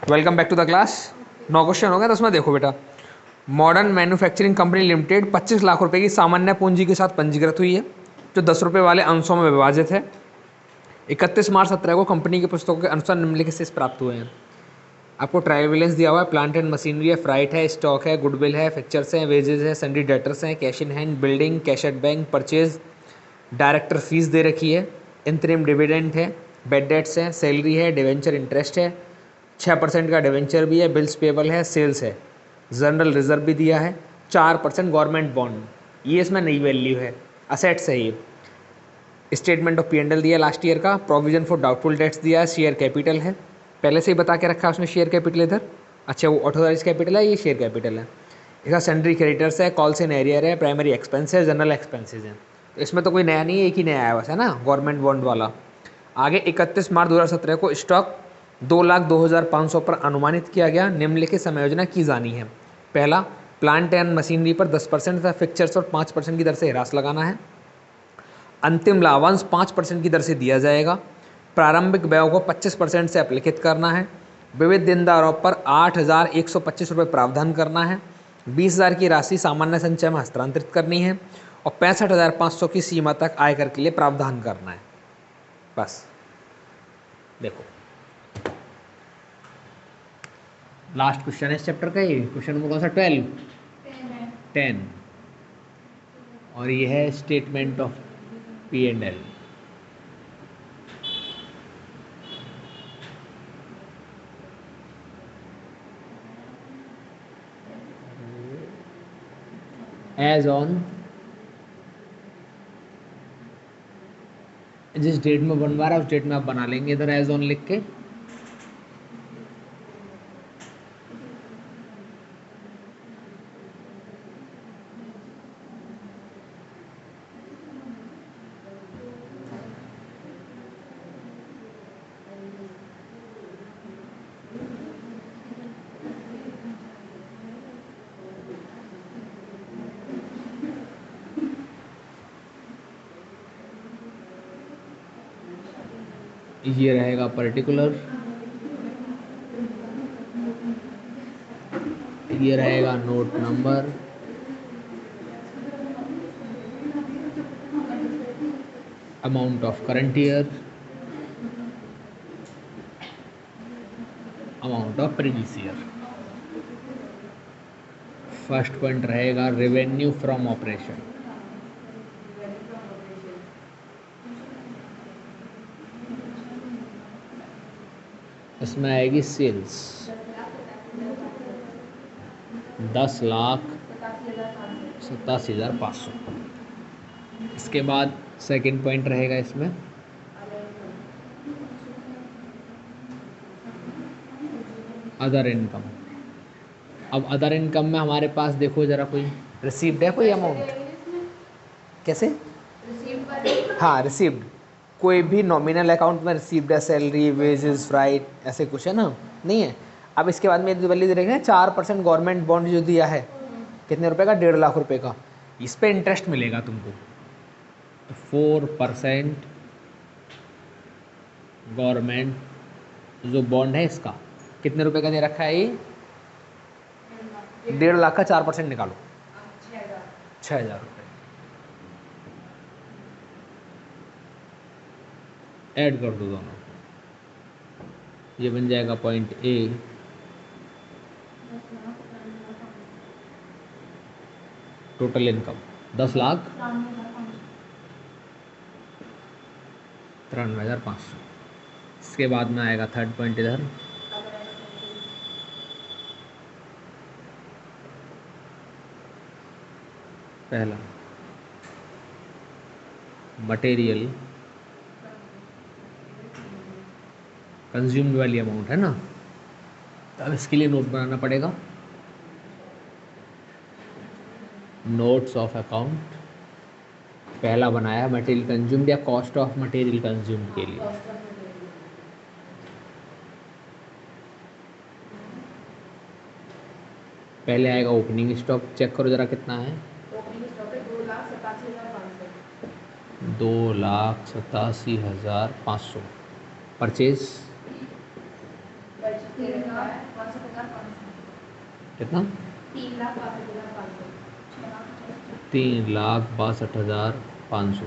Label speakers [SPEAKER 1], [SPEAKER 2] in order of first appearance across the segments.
[SPEAKER 1] Welcome back to the class. 9 question हो गया। 10वां देखो बेटा। Modern manufacturing company limited 25 lakh रुपए की सामान्य पूंजी के साथ पंजीकृत हुई है, जो 10 रुपये वाले अंशों में विभाजित है। 31 मार्च 2017 को कंपनी की पुस्तकों के अनुसार निम्नलिखित से प्राप्त हुए हैं। आपको ट्रायल बैलेंस दिया हुआ है, प्लांट एंड मशीनरी है, फ्राइट है, स्टॉक है, गुडविल है, फिक्चर्स हैं, वेजेस है, सन्डी डेटर्स हैं, cash in hand, building, cash at bank, purchase, director fees दे रखी है, इंतरिम डिविडेंड है, बेड डेट्स हैं, सैलरी है, डिवेंचर इंटरेस्ट है, 6% का डिवेंचर भी है, बिल्स पेबल है, सेल्स है, जनरल रिजर्व भी दिया है, 4% गवर्नमेंट बॉन्ड, ये इसमें नई वैल्यू है, असेट्स है ये। स्टेटमेंट ऑफ P&L दिया लास्ट ईयर का, प्रोविजन फॉर डाउटफुल डेट्स दिया है, शेयर कैपिटल है, पहले से ही बता के रखा है उसने शेयर कैपिटल इधर। अच्छा, वो ऑथोराइज कैपिटल है, ये शेयर कैपिटल है। इसका सन्ड्री क्रेडिटर्स है, कॉल्स इन एरियर है, प्राइमरी एक्सपेंस है, जनरल एक्सपेंसेज हैं। तो इसमें तो कोई नया नहीं है, एक ही नया आया बस है ना, गवर्नमेंट बॉन्ड वाला। आगे 31 मार्च 2017 को स्टॉक 2,02,500 पर अनुमानित किया गया। निम्नलिखित समायोजना की जानी है। पहला, प्लांट एंड मशीनरी पर 10% तथा फिक्चर्स और 5% की दर से ह्रास लगाना है। अंतिम लाभांश 5% की दर से दिया जाएगा। प्रारंभिक व्यय को 25% से अपलिखित करना है। विविध देनदारों पर 8,125 रुपये प्रावधान करना है। 20,000 की राशि सामान्य संचय में हस्तांतरित करनी है और 65,500 की सीमा तक आयकर के लिए प्रावधान करना है। बस देखो, लास्ट क्वेश्चन है इस चैप्टर का। ये क्वेश्चन नंबर कौन सा? 12 10। और ये है statement of P&L। As on, जिस डेट में बनवा रहा है उस डेट में आप बना लेंगे इधर एज ऑन लिख के। ये रहेगा पर्टिकुलर, ये रहेगा note number, amount of current year, amount of previous year. First point रहेगा रेवेन्यू फ्रॉम ऑपरेशन। इसमें आएगी सेल्स 10,87,500। इसके बाद सेकंड पॉइंट रहेगा इसमें अदर इनकम। अब अदर इनकम में हमारे पास देखो जरा, कोई रिसीव्ड है कोई अमाउंट? कैसे? हाँ, रिसीव्ड। कोई भी नॉमिनल अकाउंट में रिसीव्ड है, सैलरी, वेजेस, फ्राइट, ऐसे कुछ है ना? नहीं है। अब इसके बाद में वैल्यू देखें, 4% गवर्नमेंट बॉन्ड जो दिया है, कितने रुपए का? 1.5 लाख रुपए का। इस पे इंटरेस्ट मिलेगा तुमको। तो 4% गवर्नमेंट जो बॉन्ड है इसका कितने रुपए का दे रखा है? ये 1.5 लाख का 4% निकालो, 6,000 रुपये ऐड कर दो दोनों। ये बन जाएगा पॉइंट ए। Total income 10,93,500। इसके बाद में आएगा थर्ड पॉइंट इधर, पहला मटेरियल कंज्यूम्ड वाली अमाउंट है ना, तो अब इसके लिए नोट बनाना पड़ेगा। नोट्स ऑफ अकाउंट पहला बनाया मटेरियल कंज्यूम्ड या कॉस्ट ऑफ मटेरियल कंज्यूम्ड के लिए। पहले आएगा ओपनिंग स्टॉक, चेक करो जरा कितना है। 2,87,500। परचेज कितना? 3,62,500।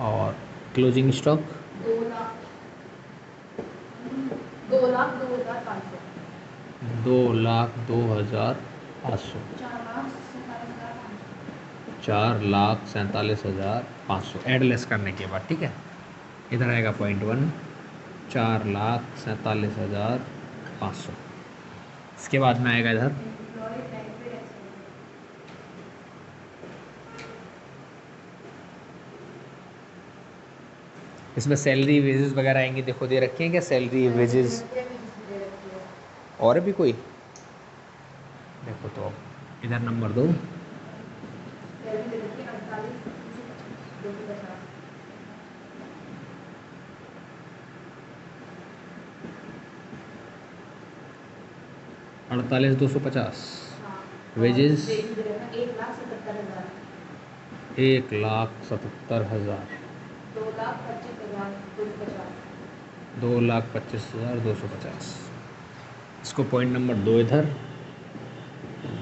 [SPEAKER 1] और क्लोजिंग स्टॉक 2,02,500। 4,47,500 ऐड लेस करने के बाद, ठीक है। इधर आएगा .1, 4,47,500। इसके बाद में आएगा इधर इसमें सैलरी वेजेस वगैरह आएंगे। देखो दे रखे हैं क्या सैलरी वेजेस, और भी कोई देखो तो इधर नंबर 2 48,250 वेजेस 1,77,000 2,25,250। इसको पॉइंट नंबर 2 इधर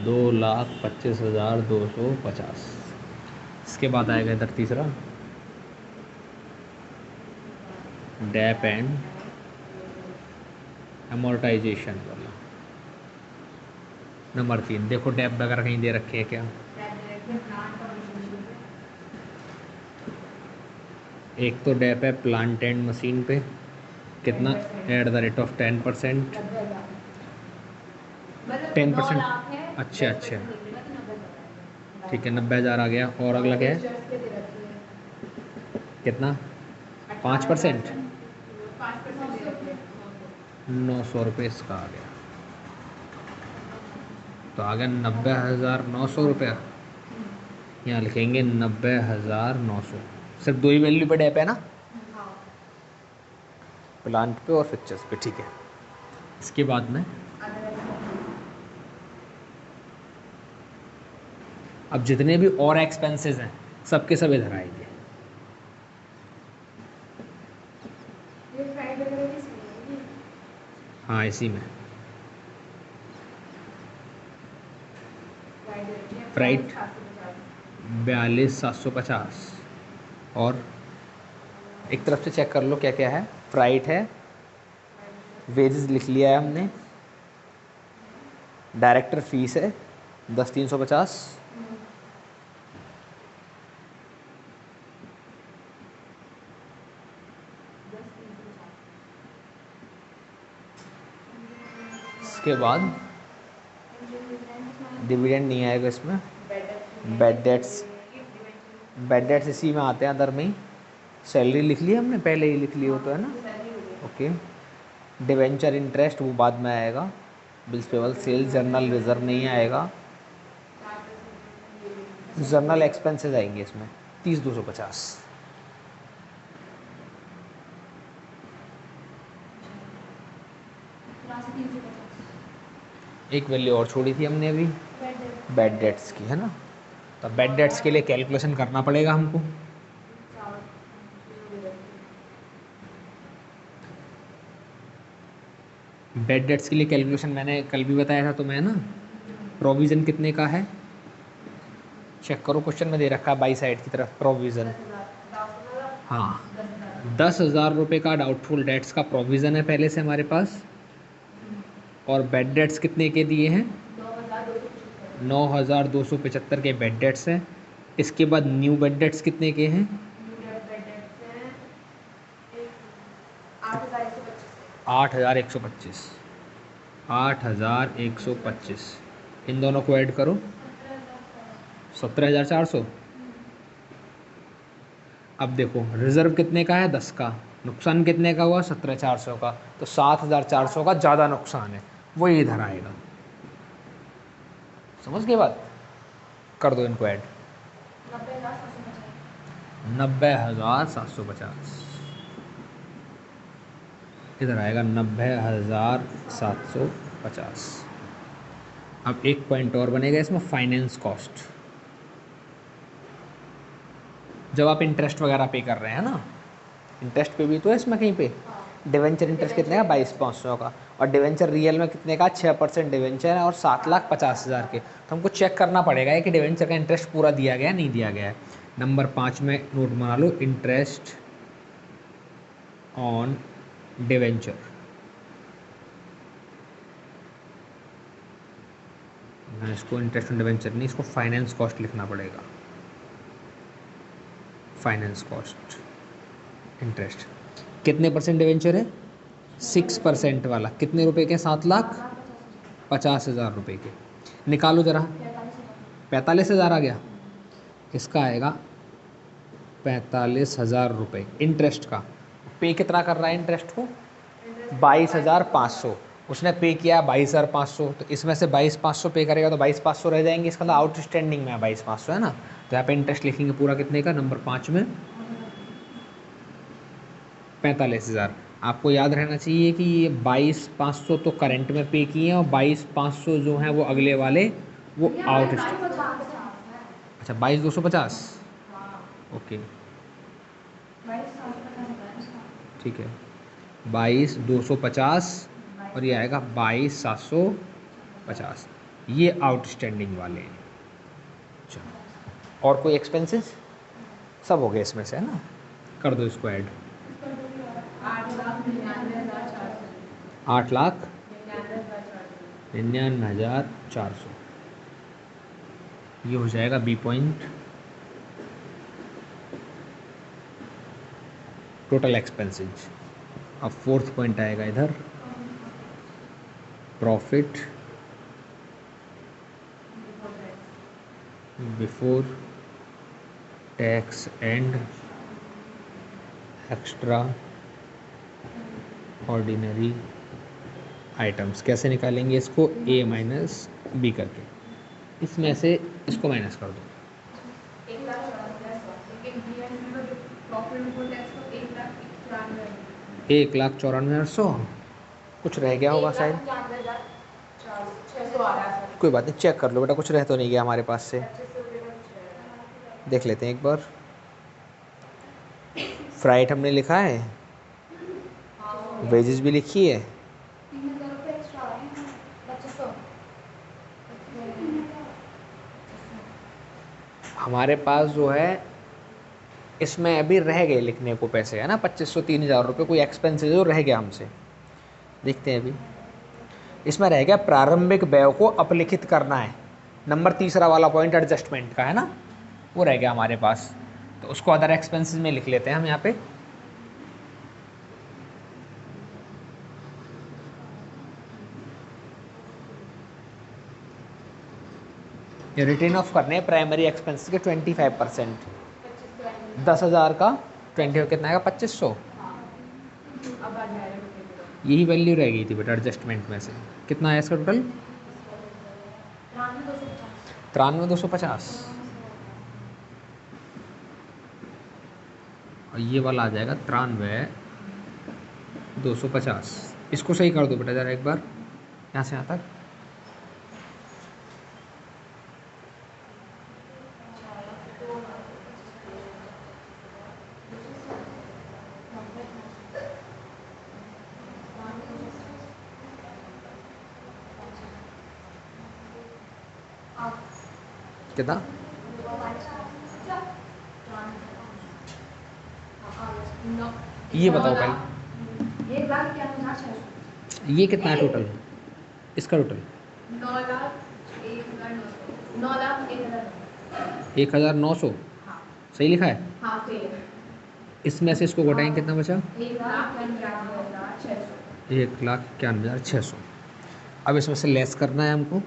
[SPEAKER 1] 2,25,250। इसके बाद आएगा इधर तीसरा डेप एंड अमोर्टाइजेशन वाला नंबर 3। देखो डेप वगैरह कहीं दे रखे हैं क्या? एक तो डेप है प्लांट एंड मशीन पे, कितना? At the rate of 10%। 10%, अच्छा अच्छा, ठीक है 90,000 आ गया। और अगला क्या है? कितना? 5%, 900 रुपये इसका आ गया। तो आ गया 90,900 रुपया। यहाँ लिखेंगे 90,900। सिर्फ 2 ही वैल्यू पे डेप है ना, प्लांट पे और फिक्चर्स पे, ठीक है। इसके बाद में अब जितने भी और एक्सपेंसेस हैं सबके सब इधर आएंगे। हाँ इसी में फ्राइट 42,750। और एक तरफ से चेक कर लो क्या क्या है। फ्राइट है, वेजेस लिख लिया है हमने, डायरेक्टर फीस है 10,350, इसके बाद डिविडेंड नहीं आएगा इसमें। बैड डेट्स इसी में आते हैं अदर में ही। सैलरी लिख ली हमने, पहले ही लिख ली हो तो है ना, ओके। डिवेंचर इंटरेस्ट वो बाद में आएगा। Bills payable, sales journal reserve नहीं आएगा। जर्नल एक्सपेंसेस आएंगे इसमें 30,250। एक वैल्यू और छोड़ी थी हमने अभी, बैड डेट्स की, है ना। तो बैड डेट्स के लिए कैलकुलेशन करना पड़ेगा हमको। बैड डेट्स के लिए कैलकुलेशन मैंने कल भी बताया था तुम्हें ना। प्रोविज़न कितने का है चेक करो, क्वेश्चन में दे रखा है बाई साइड की तरफ प्रोविज़न। हाँ 10,000 रुपये का डाउटफुल डेट्स का प्रोविज़न है पहले से हमारे पास। और बैड डेट्स कितने के दिए हैं? 9,275 के बैड डेट्स हैं। इसके बाद न्यू बैड डेट्स कितने के हैं? 8,125। 8,125, इन दोनों को ऐड करो 17,400। अब देखो रिज़र्व कितने का है? 10 का। नुकसान कितने का हुआ? 17,400 का। तो 7,400 का ज़्यादा नुकसान है, वो इधर आएगा। समझ गए बात? कर दो इनको ऐड। 90,750 इधर आएगा 90,750। अब एक पॉइंट और बनेगा इसमें, फाइनेंस कॉस्ट। जब आप इंटरेस्ट वगैरह पे कर रहे हैं ना, इंटरेस्ट पे भी तो है इसमें कहीं पे, डिवेंचर इंटरेस्ट कितने का 22,500 का, और डिवेंचर रियल में कितने का 6% डिवेंचर है और 7,50,000 के। तो हमको चेक करना पड़ेगा कि डिवेंचर का इंटरेस्ट पूरा दिया गया है नहीं दिया गया है। नंबर 5 में नोट बना लो, इंटरेस्ट ऑन डिवेंचर। इसको इंटरेस्ट ऑन डिवेंचर नहीं, इसको फाइनेंस कॉस्ट लिखना पड़ेगा। फाइनेंस कॉस्ट इंटरेस्ट कितने परसेंट डिवेंचर है? 6% वाला। कितने रुपए के? 7,50,000 रुपये के। निकालो ज़रा, 45,000 आ गया। इसका आएगा 45,000 रुपये इंटरेस्ट का। पे कितना कर रहा है इंटरेस्ट को? 22,500। उसने पे किया 22,500, तो इसमें से 22,500 पे करेगा तो 22,500 रह जाएंगे। इसका मतलब आउटस्टैंडिंग में है 22,500, है ना। तो यहाँ पे इंटरेस्ट लिखेंगे पूरा कितने का, नंबर 5 में 45,000। आपको याद रहना चाहिए कि ये 22,500 तो करंट में पे किए हैं और 22,500 जो हैं वो अगले वाले वो आउट। अच्छा 22,250, ओके ठीक है। 22,250 और ये आएगा 22,750, ये आउटस्टैंडिंग वाले हैं। चलो, और कोई एक्सपेंसेस? सब हो गए इसमें से, है ना। कर दो इसको ऐड। 8,99,400 ये हो जाएगा बी पॉइंट। Total expenses. अब फोर्थ पॉइंट आएगा इधर, profit before tax and extra ordinary items. कैसे निकालेंगे इसको? ए माइनस बी करके, इसमें से इसको माइनस कर दो। 1,94,800 कुछ रह गया होगा शायद। कोई बात नहीं, चेक कर लो बेटा, कुछ रह तो नहीं गया हमारे पास से। देख लेते हैं एक बार। फ्राइट हमने लिखा है, वेजेस भी लिखी है, हमारे पास जो है इसमें अभी रह गए लिखने को पैसे, है ना। 2,500 3,000 रुपये कोई एक्सपेंसेस जो रह गया हमसे। देखते हैं अभी। इसमें रह गया प्रारंभिक व्यय को अपलिखित करना है। नंबर तीसरा वाला पॉइंट एडजस्टमेंट का, है ना, वो रह गया हमारे पास। तो उसको अदर एक्सपेंसेस में लिख लेते हैं हम यहाँ पे। रिटर्न ऑफ करने हैं प्राइमरी एक्सपेंसेस के 25%। 10,000 का 20 कितना आएगा? 2,500। यही वैल्यू रह गई थी बेटा एडजस्टमेंट में से। कितना है इसका टोटल? 93,250। और ये वाला आ जाएगा 93,250। इसको सही कर दो बेटा ज़रा एक बार, यहाँ से यहाँ तक। कितना? ये बताओ पहले, ये कितना है टोटल? इसका टोटल 1,900। सही लिखा है? इसमें से इसको घटाएंगे कितना बचा? 1,91,600। अब इसमें से लेस करना है हमको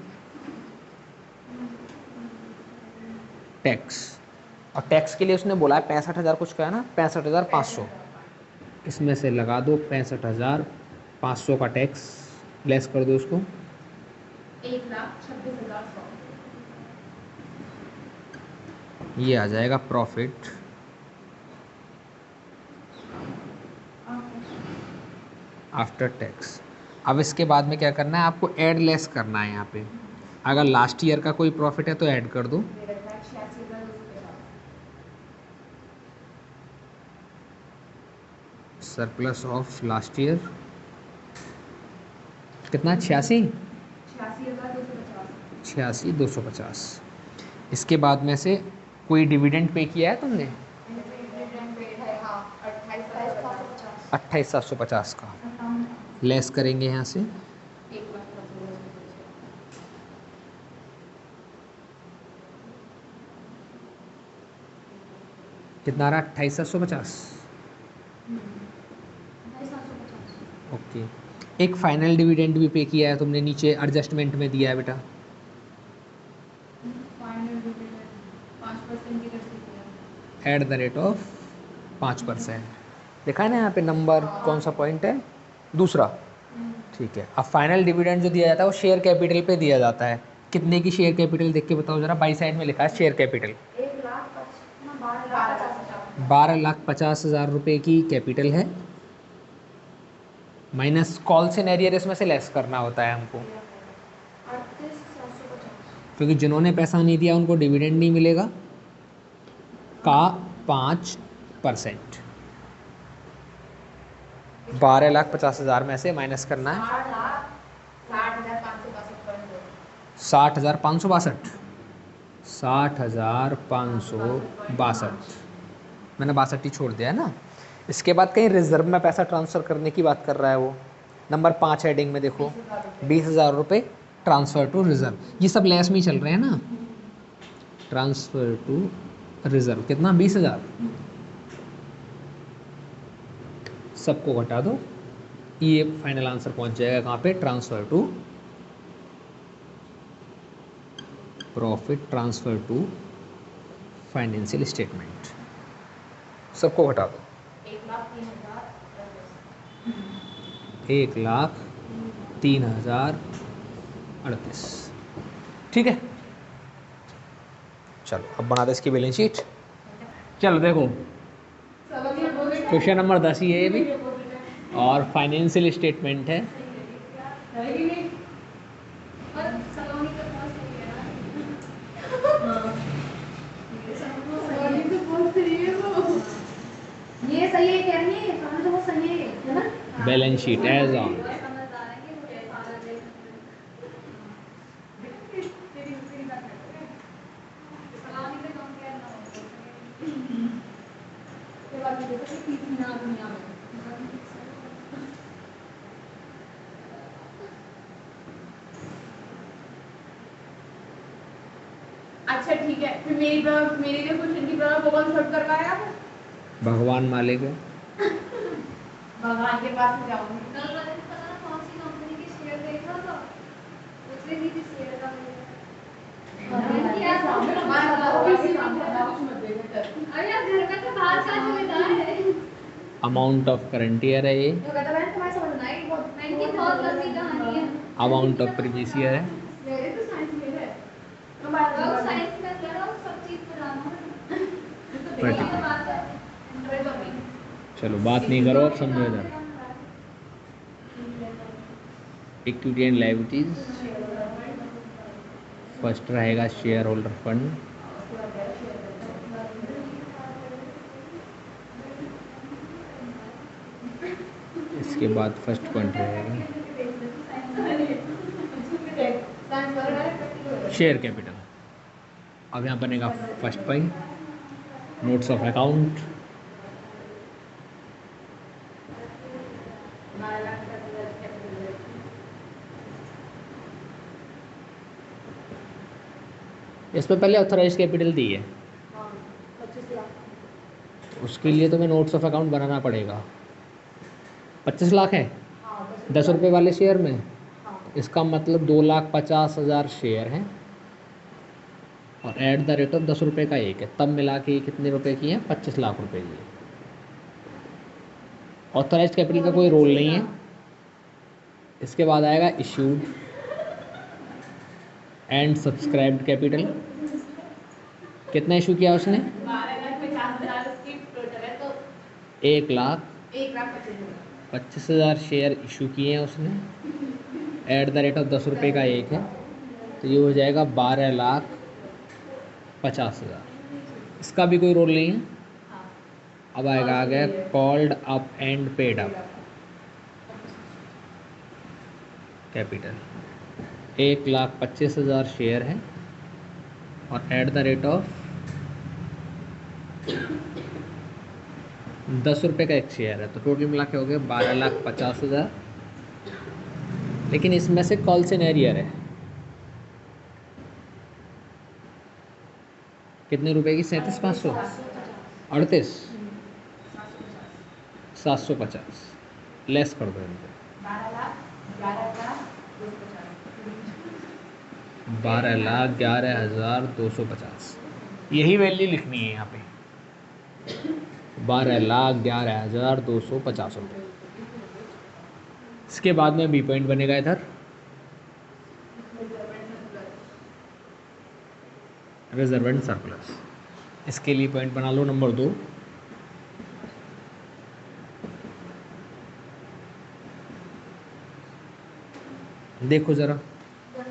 [SPEAKER 1] टैक्स, और टैक्स के लिए उसने बोला है 65,000 कुछ का, है ना, 65,500। इसमें से लगा दो 65,500 का टैक्स, लेस कर दो उसको। 1,26,100 ये आ जाएगा प्रॉफिट आफ्टर टैक्स। अब इसके बाद में क्या करना है आपको? ऐड लेस करना है यहाँ पे। अगर लास्ट ईयर का कोई प्रॉफिट है तो ऐड कर दो। सरप्लस ऑफ लास्ट ईयर कितना, 86,250। इसके बाद में से कोई डिविडेंड पे किया है तुमने? 28,750 का लेस करेंगे यहाँ से, कितना आ रहा? 28,750। ओके, एक फाइनल डिविडेंड भी पे किया है तुमने, नीचे एडजस्टमेंट में दिया है बेटा। एट द रेट ऑफ 5%, देखा है ना यहाँ पे नंबर, कौन सा पॉइंट है? दूसरा। ठीक है, अब फाइनल डिविडेंड जो दिया जाता है वो शेयर कैपिटल पे दिया जाता है। कितने की शेयर कैपिटल देख के बताओ जरा, बाई साइड में लिखा है शेयर कैपिटल। 12,50,000 रुपये की कैपिटल है, माइनस कॉल से एरियर इसमें से लेस करना होता है हमको, क्योंकि जिन्होंने पैसा नहीं दिया उनको डिविडेंड नहीं मिलेगा, का 5%। 12,50,000 में से माइनस करना है 60,562। 60,562, मैंने 62 ही छोड़ दिया है ना। इसके बाद कहीं रिजर्व में पैसा ट्रांसफ़र करने की बात कर रहा है वो, नंबर 5 हेडिंग में देखो, 20,000 रुपये ट्रांसफ़र टू रिजर्व। ये सब लेस में ही चल रहे हैं ना, ट्रांसफ़र टू रिजर्व कितना, 20,000। सबको घटा दो, ये फाइनल आंसर पहुंच जाएगा कहाँ पे? Transfer to profit, transfer to financial statement. सबको घटा दो, 1,03,038। ठीक है, चलो अब बना दे इसकी बैलेंस शीट। चलो देखो, क्वेश्चन नंबर 10 ही है ये भी, और फाइनेंशियल स्टेटमेंट है।
[SPEAKER 2] ये सही है, कह रही है तो वो सही है ना।
[SPEAKER 1] बैलेंस शीट एज ऑन,
[SPEAKER 2] अच्छा ठीक है, फिर मेरी जो क्वेश्चन की वो कौन सॉल्व कर पाएगा?
[SPEAKER 1] भगवान मालिक है।
[SPEAKER 2] भगवान के पास में जाऊंगी। कल वाले दिन पता ना कौन सी कंपनी की शेयर देख रहा था, उसमें भी शेयर का अरे यार घर का तो बाहर का जिम्मेदार है।
[SPEAKER 1] अमाउंट ऑफ करंट ईयर है ये,
[SPEAKER 2] तो कहता है तुम्हें समझ ना आएगी, बहुत लंबी कहानी है।
[SPEAKER 1] अमाउंट ऑफ प्रीवियस ईयर है,
[SPEAKER 2] मेरे तो साइंस में है, तो साइंस में करो, सब चीज पढ़ाना है।
[SPEAKER 1] चलो बात नहीं करो, अब समझो इधर। इक्विटी एंड लायबिलिटीज, फर्स्ट रहेगा शेयर होल्डर फंड, इसके बाद फर्स्ट पॉइंट रहेगा शेयर कैपिटल। अब यहाँ बनेगा first point notes of account, इसमें पहले ऑथराइज कैपिटल दी है, उसके लिए तुम्हें नोट्स ऑफ अकाउंट बनाना पड़ेगा। 25 लाख है 10 रुपये वाले शेयर में, इसका मतलब 2,50,000 शेयर हैं और एट द रेट ऑफ 10 रुपये का एक है, तब मिला के कितने रुपए की है? 25 लाख रुपए की। ऑथराइज कैपिटल का कोई रोल नहीं है। इसके बाद आएगा इश्यूड एंड सब्सक्राइब्ड कैपिटल, कितना इशू किया उसने? 1,25,000 शेयर इशू किए हैं उसने, एट द रेट ऑफ 10 रुपये का एक है, तो ये हो जाएगा 12,50,000। इसका भी कोई रोल नहीं है, अब आएगा आ गया called up and paid up capital 1,25,000 share है और एट द रेट ऑफ 10 रुपये का एक शेयर है, तो टोटल मिला के हो गया 12,50,000। लेकिन इसमें से कॉल सिनेरियर है कितने रुपए की? 37,500 38 750 लेस कर दो इनको 12,11,250 यही वैल्यू लिखनी है यहाँ पे 12,11,250 रुपये। इसके बाद में बी पॉइंट बनेगा इधर रिजर्वेंट सरप्लस। इसके लिए पॉइंट बना लो नंबर 2। देखो ज़रा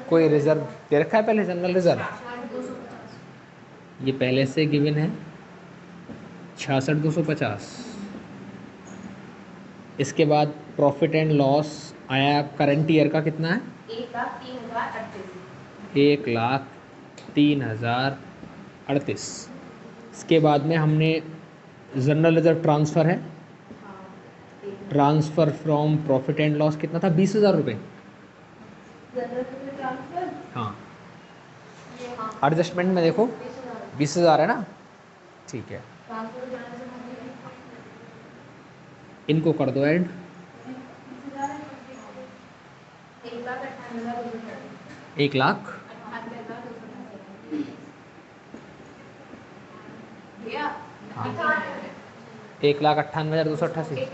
[SPEAKER 1] कोई रिजर्व दे रखा है पहले, जनरल रिजर्व ये पहले से गिवन है 66,250। इसके बाद प्रॉफिट एंड लॉस आया करंट ईयर का कितना है? 1,03,038। इसके बाद में हमने जनरल रिजर्व ट्रांसफ़र है, transfer from profit and loss कितना था? 20,000 रुपये। हाँ एडजस्टमेंट में देखो 20,000 है ना, ठीक है। इनको कर दो ऐड 1,00,000 1,98,288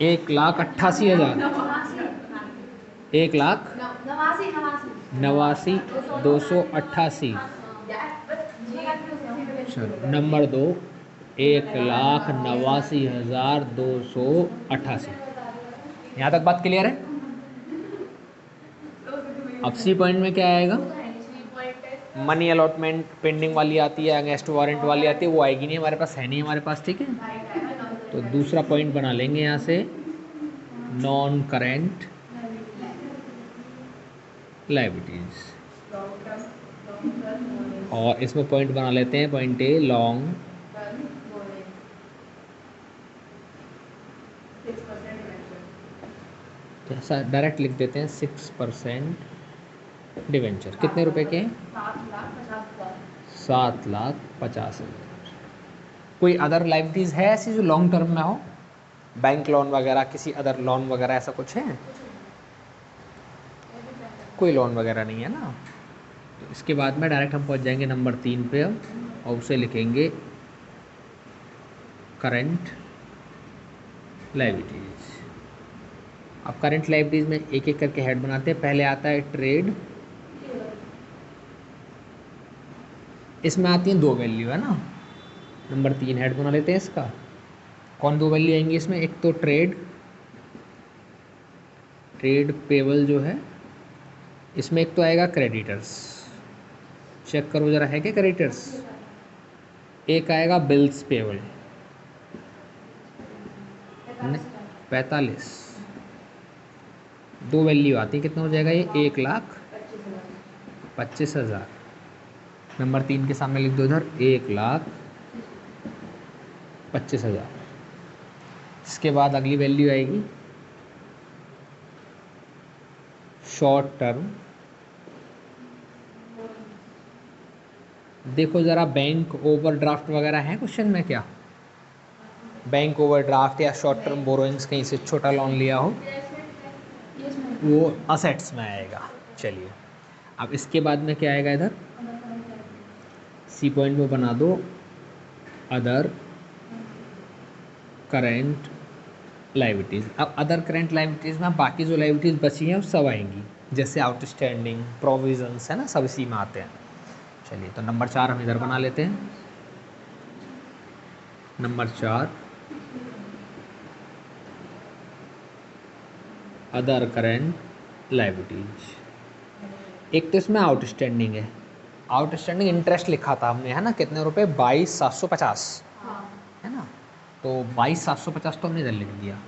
[SPEAKER 1] 1,88,000 1,89,288। चलो नंबर 2 1,89,288। यहाँ तक बात क्लियर है? अब सी पॉइंट में क्या आएगा? मनी अलॉटमेंट पेंडिंग वाली आती है, अगेंस्ट वारंट वाली आती है, वो आएगी नहीं, हमारे पास है नहीं हमारे पास, ठीक है। तो दूसरा पॉइंट बना लेंगे यहाँ से नॉन करेंट लायबिलिटीज, और इसमें पॉइंट बना लेते हैं पॉइंट ए लॉन्ग ऐसा डायरेक्ट लिख देते हैं 6% डिवेंचर। कितने रुपए के? 7,50,000। कोई अदर लायबिलिटीज़ है ऐसी जो लॉन्ग टर्म में हो? बैंक लोन वगैरह, किसी अदर लोन वगैरह ऐसा कुछ है? कोई लोन वगैरह नहीं है ना। तो इसके बाद में डायरेक्ट हम पहुंच जाएंगे नंबर 3 पे अब, और उसे लिखेंगे करंट लायबिलिटीज़। अब करंट लायबिलिटीज़ में एक एक करके हेड बनाते हैं। पहले आता है ट्रेड, इसमें आती हैं 2 वैल्यू है ना। नंबर 3 हेड बना लेते हैं इसका। कौन 2 वैल्यू आएंगी इसमें? एक तो ट्रेड पेबल जो है, इसमें एक तो आएगा क्रेडिटर्स। चेक करो ज़रा है क्या क्रेडिटर्स? एक आएगा बिल्स पेबल 45। 2 वैल्यू आती है, कितना हो जाएगा ये? 1,25,000। नंबर 3 के सामने लिख दो इधर 1,25,000। इसके बाद अगली वैल्यू आएगी शॉर्ट टर्म। देखो ज़रा बैंक ओवरड्राफ्ट वगैरह है क्वेश्चन में क्या? बैंक ओवरड्राफ्ट या शॉर्ट टर्म बोरोइंग्स, कहीं से छोटा लोन लिया हो, वो असेट्स में आएगा। चलिए अब इसके बाद में क्या आएगा इधर? सी पॉइंट में बना दो अदर करेंट लायबिलिटीज़। अब अदर करेंट लायबिलिटीज़ में बाकी जो लायबिलिटीज़ बची हैं वो सब आएंगी, जैसे आउटस्टैंडिंग, प्रोविजंस है ना, सब इसी में आते हैं। चलिए तो नंबर 4 हम इधर बना लेते हैं। Number 4 other current liabilities. एक तो इसमें आउटस्टैंडिंग है, आउटस्टैंडिंग इंटरेस्ट लिखा था हमने है ना, कितने रुपए? 22,750। तो 22,750 तो हमने इधर लिख दिया,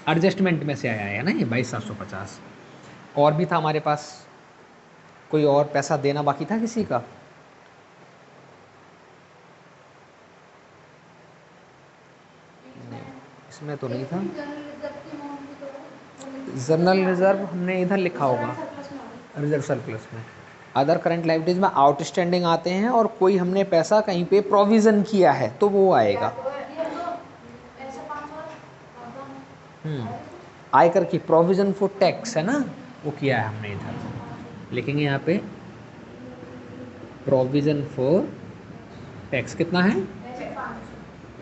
[SPEAKER 1] एडजस्टमेंट में से आया है ना ये 22,750। और भी था हमारे पास, कोई और पैसा देना बाकी था किसी का? नहीं, इसमें तो नहीं था। जनरल रिजर्व हमने इधर लिखा होगा, रिजर्व सरप्लस में। अदर करंट लाइबिलिटीज में आउटस्टैंडिंग आते हैं और कोई हमने पैसा कहीं पे प्रोविज़न किया है तो वो आएगा। आयकर की प्रोविज़न फॉर टैक्स है ना, वो किया है हमने इधर, लिखेंगे यहाँ पे प्रोविज़न फॉर टैक्स कितना है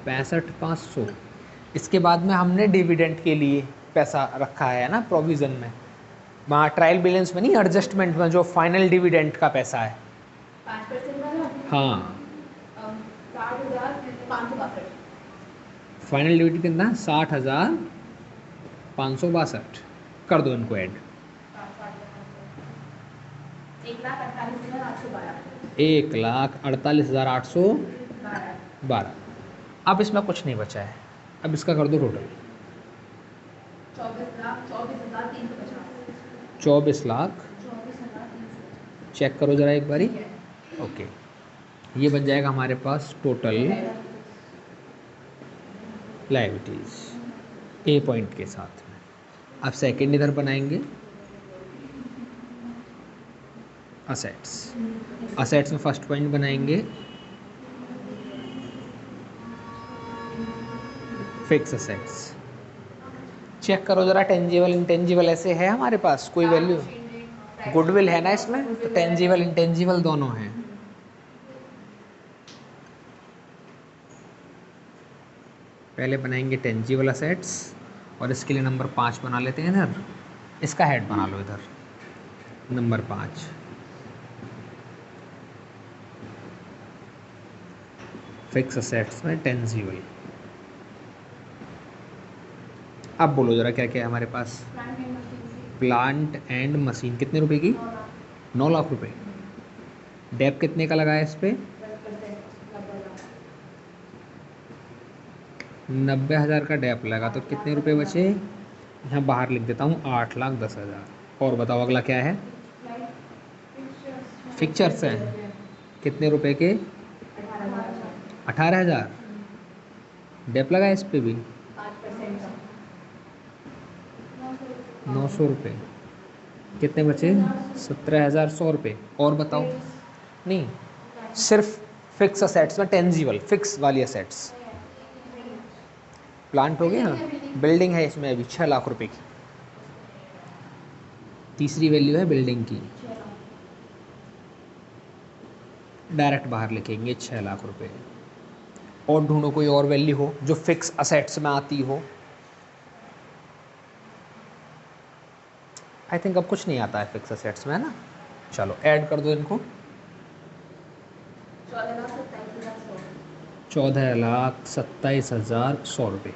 [SPEAKER 1] 65,500। इसके बाद में हमने डिविडेंड के लिए पैसा रखा है ना प्रोविज़न में, वहाँ ट्रायल बैलेंस में नहीं, एडजस्टमेंट में जो फाइनल डिविडेंड का पैसा है।
[SPEAKER 2] 5%
[SPEAKER 1] हाँ,
[SPEAKER 2] 60,562।
[SPEAKER 1] फाइनल डिविडेंड कितना है 60,562। कर दो इनको ऐड, 1,48,812। अब इसमें कुछ नहीं बचा है, अब इसका कर दो टोटल 24 लाख। चेक करो ज़रा एक बारी। ओके, ये बन जाएगा हमारे पास टोटल लायबिलिटीज़ ए पॉइंट के साथ में। अब सेकंड इधर बनाएंगे असेट्स। असेट्स में फर्स्ट पॉइंट बनाएंगे फिक्स असेट्स। चेक करो ज़रा, टेंजिबल इंटेंजिबल ऐसे है हमारे पास कोई वैल्यू? गुडविल है ना इसमें, तो टेंजिबल इंटेंजिबल दोनों हैं। पहले बनाएंगे टेंजिबल असेट्स और इसके लिए नंबर 5 बना लेते हैं इधर, इसका हेड बना लो इधर नंबर 5। फिक्स असेट्स में टेंजिबल। अब बोलो ज़रा क्या क्या है हमारे पास? प्लांट एंड मशीन कितने रुपए की? 9 लाख रुपए। डेप कितने का लगाया इस पर? 90,000 का डेप लगा, तो कितने रुपए बचे? यहाँ बाहर लिख देता हूँ 8,10,000। और बताओ अगला क्या है? फिक्चर्स हैं कितने रुपए के? 18,000। डेप लगा इस पे भी 900 रुपये। कितने बचे? 17,100 रुपये। और बताओ? नहीं, सिर्फ फिक्स असेट्स में टेंजिबल फिक्स वाली असेट्स। प्लांट हो गया, बिल्डिंग है इसमें अभी 6 लाख रुपए की, तीसरी वैल्यू है बिल्डिंग की, डायरेक्ट बाहर लिखेंगे 6 लाख रुपए। और ढूंढो कोई और वैल्यू हो जो फिक्स असेट्स में आती हो। आई थिंक अब कुछ नहीं आता है फिक्स असेट्स में, है ना? चलो ऐड कर दो इनको। 14,27,100 रुपये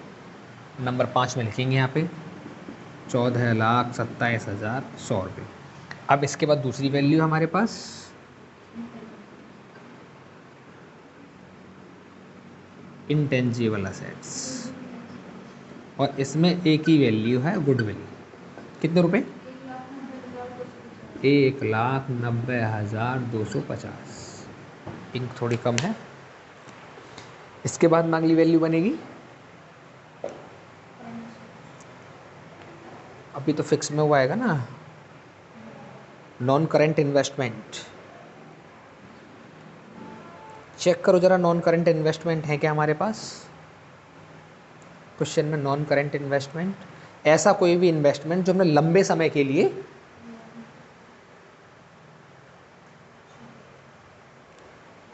[SPEAKER 1] नंबर 5 में लिखेंगे यहाँ पे 14,27,100 रुपये। अब इसके बाद दूसरी वैल्यू हमारे पास इंटेंजिबल असेट्स, और इसमें एक ही वैल्यू है गुडविल। कितने रुपए? 1,90,250। इंक थोड़ी कम है। इसके बाद में अगली वैल्यू बनेगी, अभी तो फिक्स में हुआ आएगा ना, नॉन करेंट इन्वेस्टमेंट। चेक करो जरा नॉन करेंट इन्वेस्टमेंट है क्या हमारे पास? क्वेश्चन में नॉन करेंट इन्वेस्टमेंट, ऐसा कोई भी इन्वेस्टमेंट जो हमने लंबे समय के लिए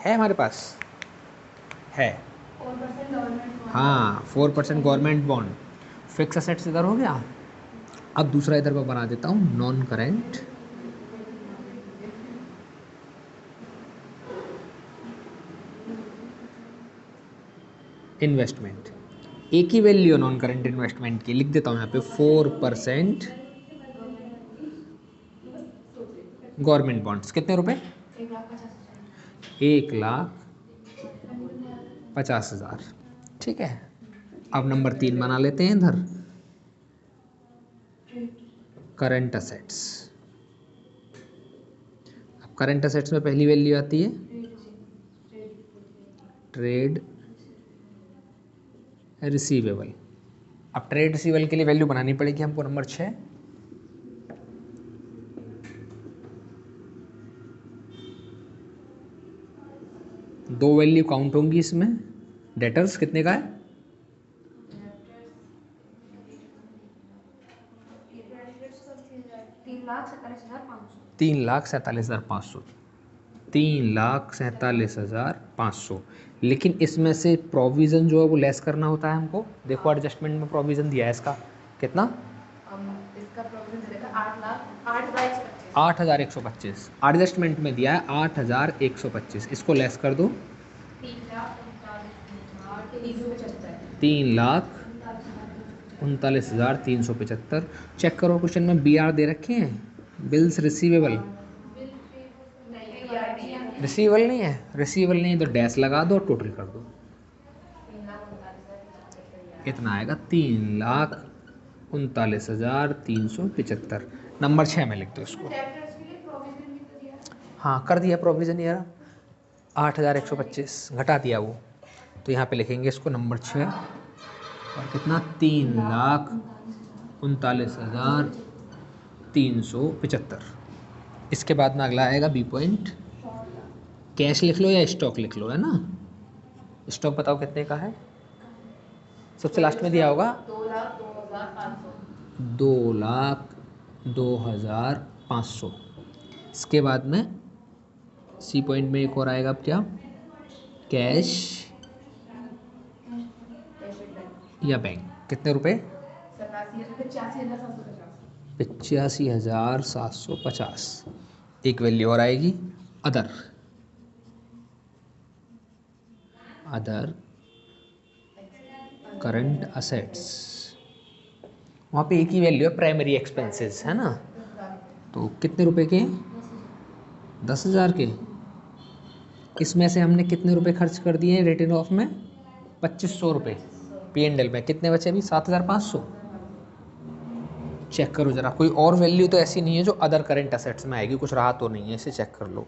[SPEAKER 1] है हमारे पास है। हाँ, 4% गवर्नमेंट बॉन्ड। फिक्स असेट्स इधर हो गया। अब दूसरा इधर मैं बना देता हूँ नॉन करेंट इन्वेस्टमेंट। एक ही वैल्यू नॉन करेंट इन्वेस्टमेंट की, लिख देता हूँ यहाँ पे 4% गवर्नमेंट बॉन्ड्स। कितने रुपए? 1,50,000। ठीक है। अब नंबर 3 बना लेते हैं इधर, करंट असेट्स। अब करंट असेट्स में पहली वैल्यू आती है ट्रेड रिसीवेबल। अब ट्रेड रिसीवेबल के लिए वैल्यू बनानी पड़ेगी हमको, नंबर 6। दो वैल्यू काउंट होंगी इसमें। डेटर्स कितने का है? 3,47,500। 3,47,500। लेकिन इसमें से प्रोविज़न जो है वो लेस करना होता है हमको। देखो एडजस्टमेंट में प्रोविज़न दिया है इसका कितना,
[SPEAKER 2] इसका प्रोविजन देगा 8,08,125।
[SPEAKER 1] 8,125। एडजस्टमेंट में दिया है 8,125। इसको लेस कर दो, 3,39,375। चेक करो क्वेश्चन में बी आर दे रखे हैं, बिल्स रिसीवेबल। रिसीवेबल नहीं है, रिसीवेबल नहीं है तो डैश लगा दो और टोटल कर दो, कितना आएगा? 3,39,375। नंबर 6 में लिख दो इसको। हाँ कर दिया प्रोविज़न यार, 8,125 घटा दिया वो, तो यहाँ पे लिखेंगे इसको नंबर 6 और कितना, 3,39,375। इसके बाद में अगला आएगा बी पॉइंट। कैश लिख लो या स्टॉक लिख लो, है ना। स्टॉक बताओ कितने का है, सबसे लास्ट में दिया होगा 2,02,500। इसके बाद में सी पॉइंट में एक और आएगा, अब क्या, कैश या बैंक। कितने रुपए? 85,750। एक वैल्यू और आएगी अदर। अदर करंट असेट्स, वहाँ पे एक ही वैल्यू है, प्राइमरी एक्सपेंसेस, है ना। तो कितने रुपए के? 10,000 के। इसमें से हमने कितने रुपए खर्च कर दिए हैं रिटर्न ऑफ में? 2,500 रुपये। P&L में कितने बचे अभी? 7,500। चेक करो जरा, कोई और वैल्यू तो ऐसी नहीं है जो अदर करंट असेट्स में आएगी, कुछ रहा तो नहीं है, इसे चेक कर लो।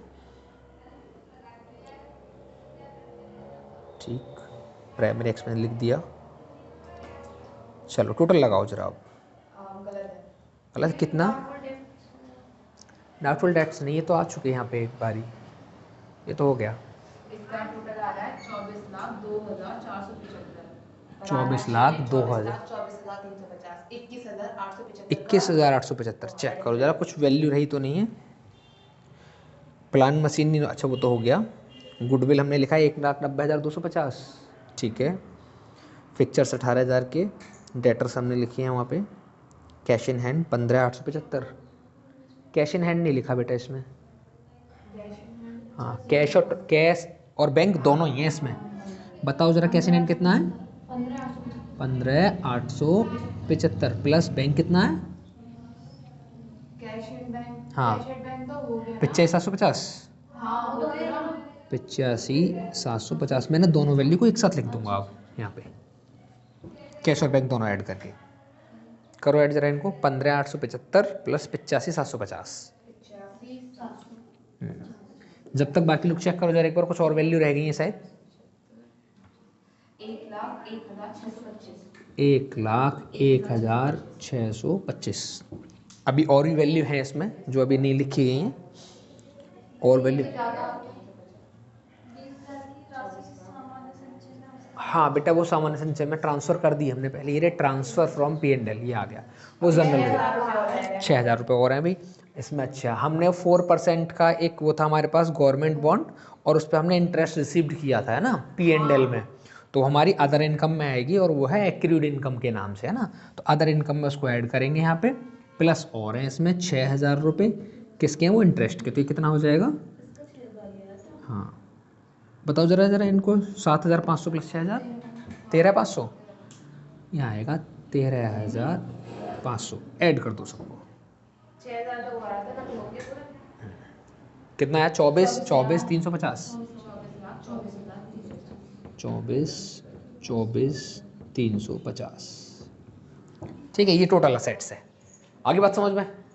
[SPEAKER 1] ठीक, प्राइमरी एक्सपेंस लिख दिया। चलो टोटल लगाओ जरा अब। गलत कितना? डाउटफुल डेट्स नहीं, ये तो आ चुके हैं यहाँ पे एक बारी, ये तो हो गया।
[SPEAKER 2] इसका टोटल आ रहा है 24,02,475।
[SPEAKER 1] 24,02,000,
[SPEAKER 2] 21,875।
[SPEAKER 1] 21,875। चेक करो जरा, कुछ वैल्यू रही तो नहीं है। प्लान मशीन नहीं, अच्छा वो तो हो गया। गुडविल हमने लिखा है 1,90,250, ठीक है। फिक्चर्स 18,000 के। डेटर्स हमने लिखे हैं वहाँ पे। Cash in hand 15,875। Cash in hand नहीं लिखा बेटा इसमें, हाँ कैश और बैंक दोनों ही हैं इसमें। बताओ ज़रा कैश इन हैंड कितना है? 15,875 प्लस बैंक कितना है? हाँ 85,750। 85,750। मैंने दोनों वैल्यू को एक साथ लिख दूंगा अब यहाँ पे, कैश और बैंक दोनों ऐड करके। करो ऐड जरा इनको, 15,875 प्लस 85,750। जब तक बाकी लोग चेक करो जरा एक बार, कुछ और वैल्यू रह गई है शायद। 1,01,625। अभी और भी वैल्यू है इसमें जो अभी नहीं लिखी गई हैं, और वैल्यू। हाँ बेटा वो सामान्य संचय में ट्रांसफ़र कर दी हमने पहले, ये ट्रांसफ़र फ्रॉम P&L, ये आ गया वो जनरल में। 6,000 रुपये और हैं अभी इसमें। अच्छा हमने 4% का एक वो था हमारे पास गवर्नमेंट बॉन्ड, और उस पर हमने इंटरेस्ट रिसीव्ड किया था, है ना, P&L में। तो हमारी अदर इनकम में आएगी और वो है एक्रूड इनकम के नाम से, है ना। तो अदर इनकम में उसको ऐड करेंगे यहाँ पे, प्लस और हैं इसमें 6,000 रुपये किसके हैं? वो इंटरेस्ट के। तो ये कितना हो जाएगा? हाँ बताओ जरा जरा इनको, 7,500 प्लस 6,000, 13,500। यहाँ आएगा 13,500। ऐड कर दो सबको।
[SPEAKER 2] 6,000 तो हो रहा था ना, हो गया पूरा।
[SPEAKER 1] कितना है? 24,350।
[SPEAKER 2] 24,24,350।
[SPEAKER 1] 24,24,350। 350। ठीक है, ये टोटल असेट्स है। आगे बात समझ में?